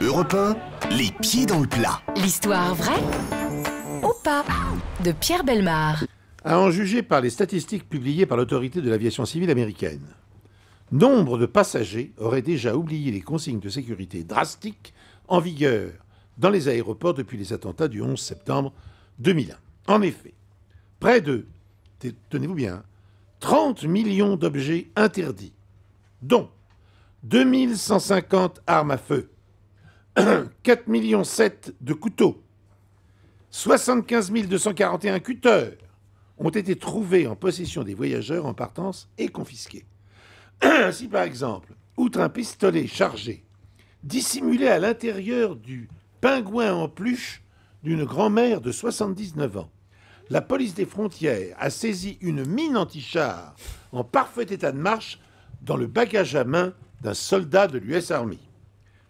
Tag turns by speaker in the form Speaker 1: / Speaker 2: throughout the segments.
Speaker 1: Europe 1, les pieds dans le plat.
Speaker 2: L'histoire vraie ou pas de Pierre Bellemare.
Speaker 3: À en juger par les statistiques publiées par l'autorité de l'aviation civile américaine, nombre de passagers auraient déjà oublié les consignes de sécurité drastiques en vigueur dans les aéroports depuis les attentats du 11 septembre 2001. En effet, près de, tenez-vous bien, 30 millions d'objets interdits, dont 2150 armes à feu, 4,7 millions de couteaux, 75 241 cutters ont été trouvés en possession des voyageurs en partance et confisqués. Ainsi, par exemple, outre un pistolet chargé, dissimulé à l'intérieur du pingouin en peluche d'une grand-mère de 79 ans, la police des frontières a saisi une mine anti-char en parfait état de marche dans le bagage à main d'un soldat de l'US Army.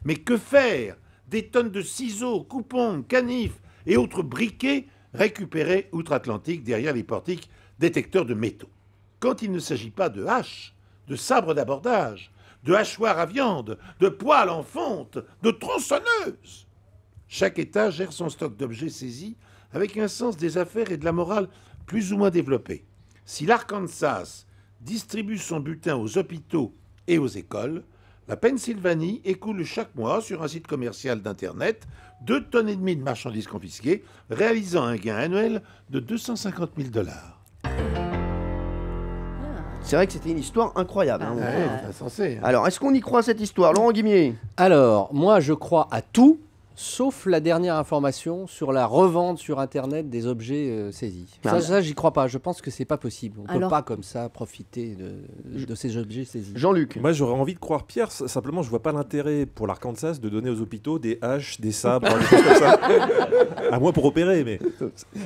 Speaker 3: Mais que faire des tonnes de ciseaux, coupons, canifs et autres briquets récupérés outre-Atlantique derrière les portiques détecteurs de métaux? Quand il ne s'agit pas de haches, de sabres d'abordage, de hachoirs à viande, de poêles en fonte, de tronçonneuses. Chaque État gère son stock d'objets saisis avec un sens des affaires et de la morale plus ou moins développé. Si l'Arkansas distribue son butin aux hôpitaux et aux écoles, la Pennsylvanie écoule chaque mois sur un site commercial d'Internet 2,5 tonnes de marchandises confisquées, réalisant un gain annuel de 250 000 $.
Speaker 4: C'est vrai que c'était une histoire incroyable. Hein.
Speaker 3: C'est insensé.
Speaker 4: Alors, est-ce qu'on y croit cette histoire, Laurent Guimier?
Speaker 5: Alors, moi, je crois à tout, sauf la dernière information sur la revente sur Internet des objets saisis. Ça, j'y crois pas. Je pense que c'est pas possible. On ne peut pas comme ça profiter de ces objets saisis.
Speaker 4: Jean-Luc?
Speaker 6: Moi, j'aurais envie de croire Pierre. Simplement, je vois pas l'intérêt pour l'Arkansas de donner aux hôpitaux des haches, des sabres, des choses comme ça. À moins pour opérer, mais...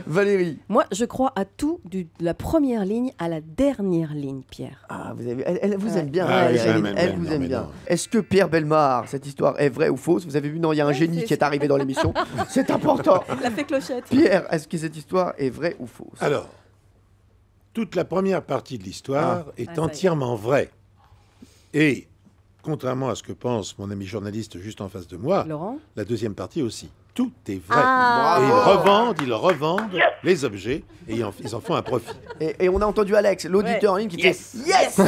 Speaker 4: Valérie?
Speaker 7: Moi, je crois à tout, de la première ligne à la dernière ligne, Pierre.
Speaker 4: Ah, vous avez, elle vous aime bien.
Speaker 3: Ah,
Speaker 4: Elle vous aime bien. Est-ce que Pierre Bellemare, cette histoire est vraie ou fausse? Vous avez vu, non, il y a un génie qui est arrivé dans l'émission. C'est important.
Speaker 7: La fée Clochette.
Speaker 4: Pierre, est-ce que cette histoire est vraie ou fausse?
Speaker 3: Alors, toute la première partie de l'histoire est entièrement vraie. Et, contrairement à ce que pense mon ami journaliste juste en face de moi,
Speaker 7: Laurent,
Speaker 3: la deuxième partie aussi. Tout est vrai.
Speaker 7: Ah.
Speaker 3: Et ils revendent les objets et ils en font un profit.
Speaker 4: Et on a entendu Alex, l'auditeur en ligne, qui fait yes.